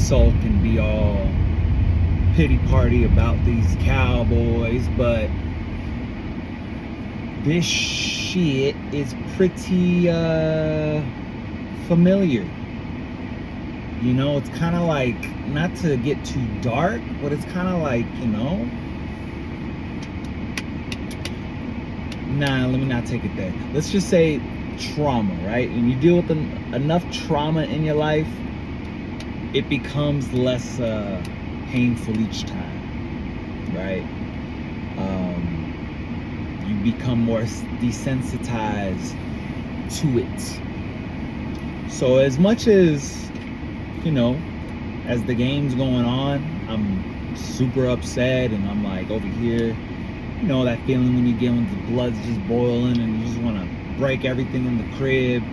sulk and be all pity party about these Cowboys, but this shit is pretty familiar. You know, it's kind of like, not to get too dark, but it's kind of like, you know, let me not take it there. Let's just say trauma, right? When you deal with enough trauma in your life, it becomes less painful each time, right? You become more desensitized to it. So as much as, you know, as the game's going on, I'm super upset and I'm like over here, you know, that feeling when you get when the blood's just boiling and you just want to break everything in the crib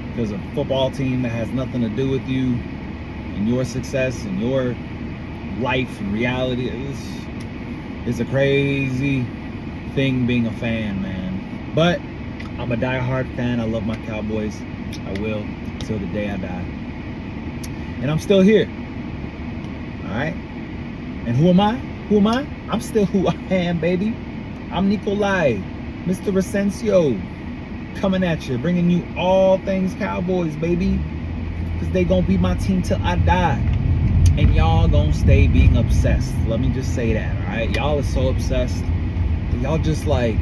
because a football team that has nothing to do with you and your success and your life and reality. It's a crazy thing being a fan, man. But I'm a diehard fan. I love my Cowboys. I will till the day I die. And I'm still here. All right? And who am I? I'm still who I am, baby. I'm Nikolai, Mr. Asensio, coming at you, bringing you all things Cowboys, baby. Because they going to be my team till I die. And y'all going to stay being obsessed. Let me just say that, all right? Y'all are so obsessed. Y'all just like,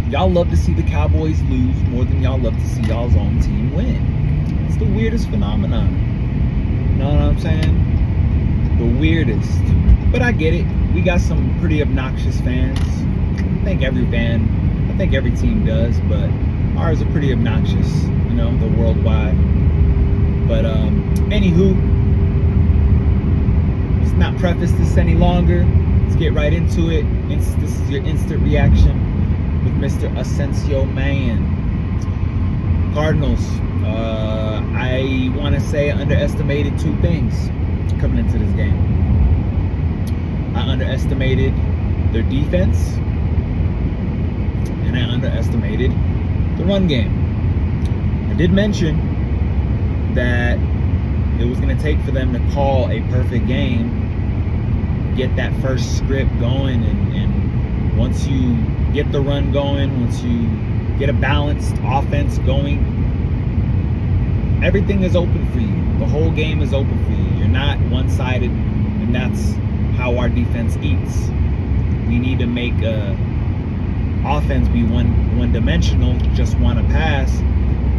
y'all love to see the Cowboys lose more than y'all love to see y'all's own team win. It's the weirdest phenomenon. You know what I'm saying? The weirdest. But I get it. We got some pretty obnoxious fans. I think every team does, but ours are pretty obnoxious, you know, the worldwide. But anywho, let's not preface this any longer. Let's get right into it. This is your instant reaction with Mr. Asensio Man. Cardinals, I want to say I underestimated two things coming into this game. I underestimated their defense, and I underestimated the run game. I did mention that it was going to take for them to call a perfect game, get that first script going, and once you get the run going, once you get a balanced offense going, everything is open for you. The whole game is open for you. You're not one-sided, and that's how our defense eats. We need to make offense be one-dimensional, just want to pass.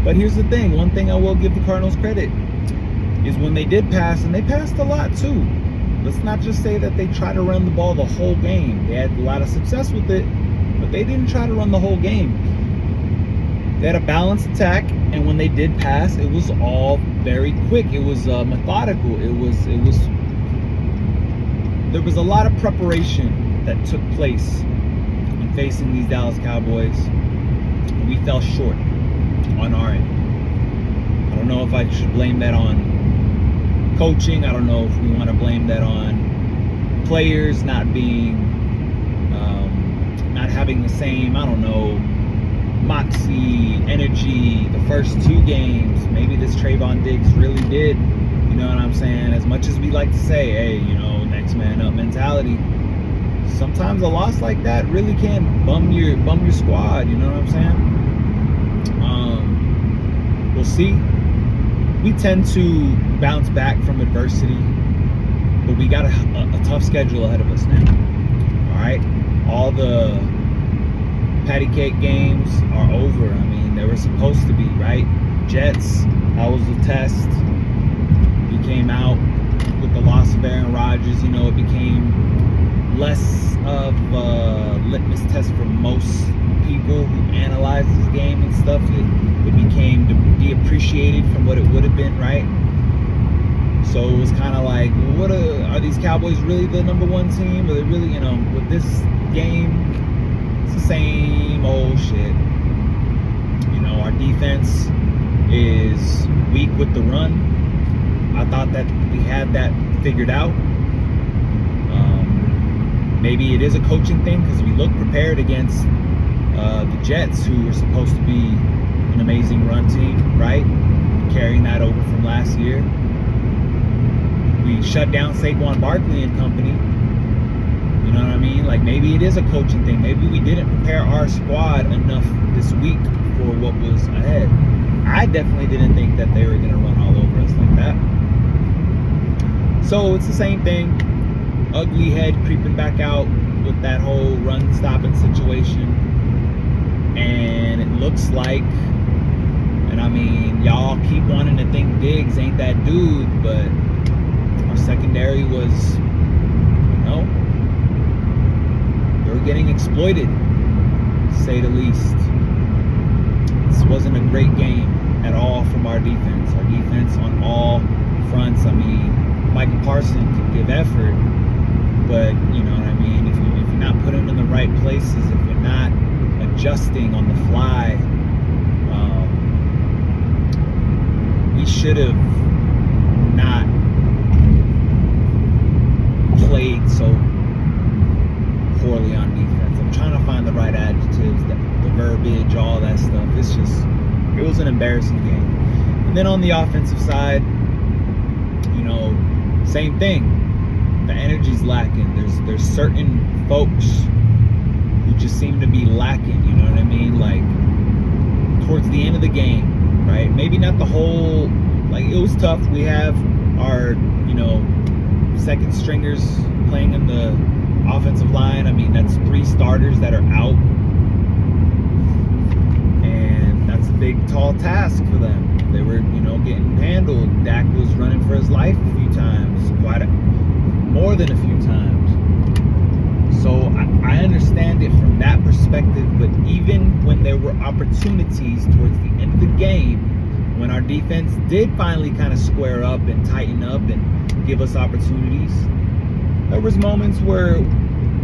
But here's the thing. One thing I will give the Cardinals credit is when they did pass, and they passed a lot too. Let's not just say that they tried to run the ball the whole game. They had a lot of success with it, but they didn't try to run the whole game. They had a balanced attack, and when they did pass, it was all very quick. It was methodical. There was a lot of preparation that took place in facing these Dallas Cowboys. And we fell short on our end. I don't know if I should blame that on coaching. I don't know if we want to blame that on players not having the same, I don't know, moxie, energy the first two games. Maybe this Trayvon Diggs really did, you know what I'm saying? As much as we like to say, hey, you know, next man up mentality, sometimes a loss like that really can bum your squad, you know what I'm saying? We'll see. We tend to bounce back from adversity, but we got a tough schedule ahead of us now. All right? All the patty cake games are over. I mean, they were supposed to be, right? Jets, that was a test. We came out with the loss of Aaron Rodgers. You know, it became less of a litmus test for most people who analyze this game and stuff. It became depreciated from what it would have been, right? So it was kind of like, well, are these Cowboys really the number one team? Are they really, you know, with this game, it's the same old shit. You know, our defense is weak with the run. I thought that we had that figured out. Maybe it is a coaching thing because we look prepared against the Jets, who were supposed to be an amazing run team, right? Carrying that over from last year. we shut down Saquon Barkley and company. You know what I mean? Like, maybe it is a coaching thing. Maybe we didn't prepare our squad enough this week for what was ahead. I definitely didn't think that they were going to run all over us like that. So it's the same thing. Ugly head creeping back out with that whole run stopping situation. And it looks like, and I mean, y'all keep wanting to think Diggs ain't that dude, but our secondary was, you know, they were getting exploited, to say the least. This wasn't a great game at all from our defense. Our defense on all fronts. I mean, Michael Parsons can give effort, but you know what I mean? If you're not putting them in the right places, if you're not adjusting on the fly, we should have not played so poorly on defense. I'm trying to find the right adjectives, the verbiage, all that stuff. It was an embarrassing game. And then on the offensive side, you know, same thing. The energy's lacking. There's certain folks who just seem to be lacking, you know what I mean? Like, towards the end of the game, right? Maybe not the whole, like, it was tough. We have our, you know, second stringers playing in the offensive line. I mean, that's 3 starters that are out. And that's a big, tall task for them. They were, you know, getting handled. Dak was running for his life a few times. More than a few times. So I understand it from that perspective, but even when there were opportunities towards the end of the game, when our defense did finally kind of square up and tighten up and give us opportunities, there was moments where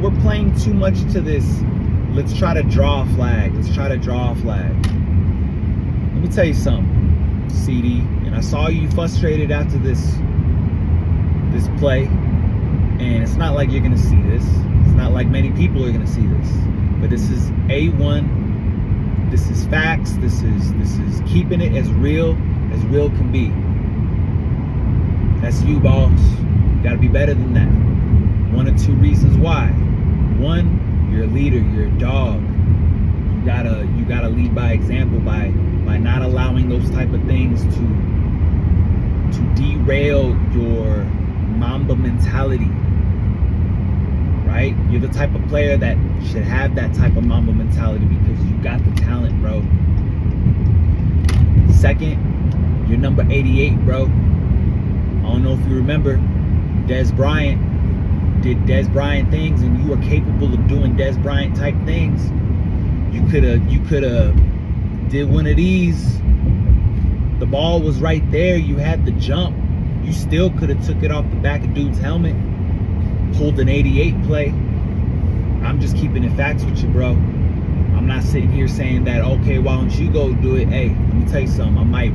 we're playing too much to this, let's try to draw a flag. Let me tell you something, CD, and I saw you frustrated after this play, and it's not like you're going to see this. It's not like many people are going to see this, but this is A1. This is facts. This is keeping it as real can be. That's you, boss. You got to be better than that. 1 or 2 reasons why. 1, you're a leader. You're a dog. You gotta lead by example, by not allowing those type of things to derail your Mamba mentality. Right? You're the type of player that should have that type of Mamba mentality because you got the talent, bro. Second, you're number 88, bro. I don't know if you remember, Dez Bryant did Dez Bryant things, and you were capable of doing Dez Bryant type things. You could have did one of these. The ball was right there. You had the jump. You still could have took it off the back of dude's helmet. Pulled an 88 play. I'm just keeping it facts with you, bro. I'm not sitting here saying that, okay, why don't you go do it? Hey, let me tell you something. I might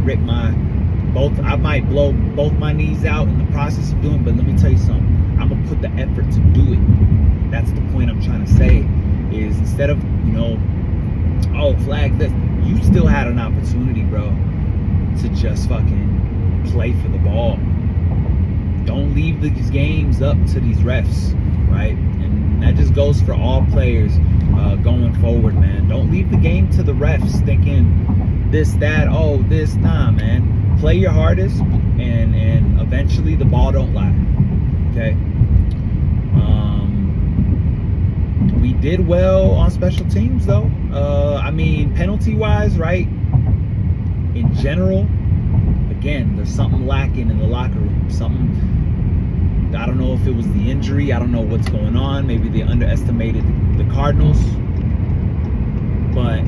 blow both my knees out in the process of doing, but let me tell you something. I'm gonna put the effort to do it. That's the point I'm trying to say, is instead of, you know, oh, flag this, you still had an opportunity, bro, to just fucking play for the ball. Don't leave these games up to these refs, right? And that just goes for all players going forward, man. Don't leave the game to the refs thinking this, that, oh, this. Nah, man. Play your hardest, and eventually the ball don't lie. Okay? We did well on special teams, though. I mean, penalty-wise, right? In general, again, there's something lacking in the locker room. Something, I don't know if it was the injury. I don't know what's going on. Maybe they underestimated the Cardinals. But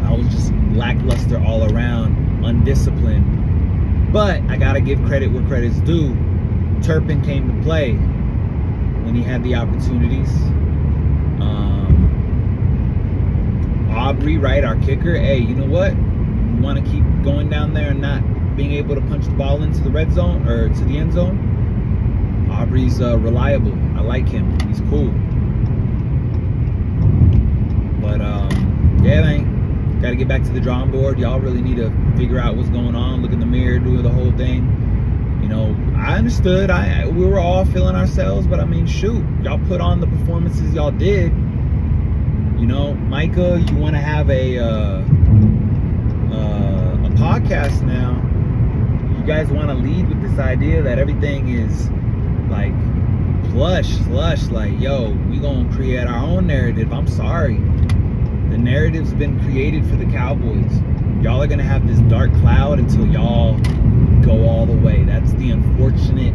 I was just lackluster all around, undisciplined. But I got to give credit where credit's due. Turpin came to play when he had the opportunities. Aubrey, right, our kicker. Hey, you know what? You want to keep going down there and not being able to punch the ball into the red zone or to the end zone? Aubrey's reliable. I like him. He's cool. But yeah, man, got to get back to the drawing board. Y'all really need to figure out what's going on. Look in the mirror, do the whole thing. You know, I understood. We were all feeling ourselves, but I mean, shoot, y'all put on the performances y'all did. You know, Micah, you want to have a podcast now. You guys want to lead with this idea that everything is like plush, like, yo, we gonna create our own narrative. I'm sorry. The narrative's been created for the Cowboys. Y'all are gonna have this dark cloud until y'all go all the way. That's the unfortunate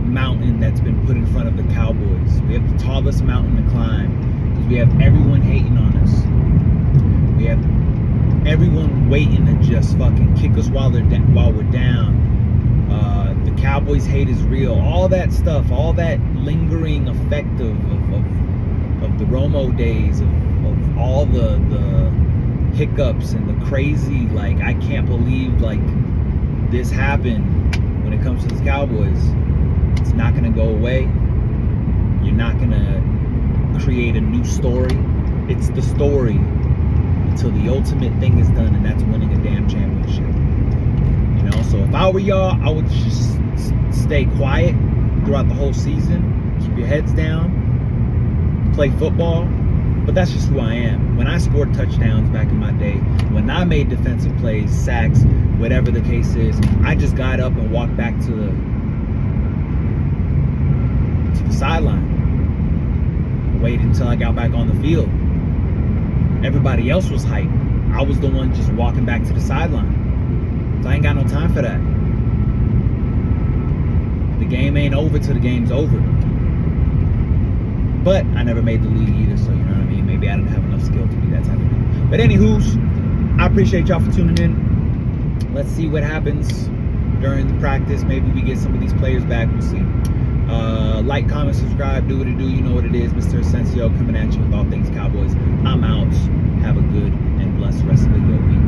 mountain that's been put in front of the Cowboys. We have the tallest mountain to climb because we have everyone hating on us. We have everyone waiting to just fucking kick us while we're down. The Cowboys hate is real. All that stuff, all that lingering effect of the Romo days, of all the hiccups and the crazy, like, I can't believe like this happened when it comes to the Cowboys. It's not gonna go away. You're not gonna create a new story. It's the story until the ultimate thing is done, and that's winning a damn championship. You know, so if I were y'all, I would just stay quiet throughout the whole season. Keep your heads down. Play football. But that's just who I am. When I scored touchdowns back in my day, when I made defensive plays, sacks, whatever the case is, I just got up and walked back to the sideline. Waited until I got back on the field. Everybody else was hyped. I was the one just walking back to the sideline. So I ain't got no time for that. The game ain't over till the game's over. But I never made the league either, so you know what I mean? Maybe I didn't have enough skill to be that type of thing. But anywho's, I appreciate y'all for tuning in. Let's see what happens during the practice. Maybe we get some of these players back. We'll see. Like, comment, subscribe, do what it do. You know what it is. Mr. Asensio coming at you with all things Cowboys. I'm out. Have a good and blessed rest of the week.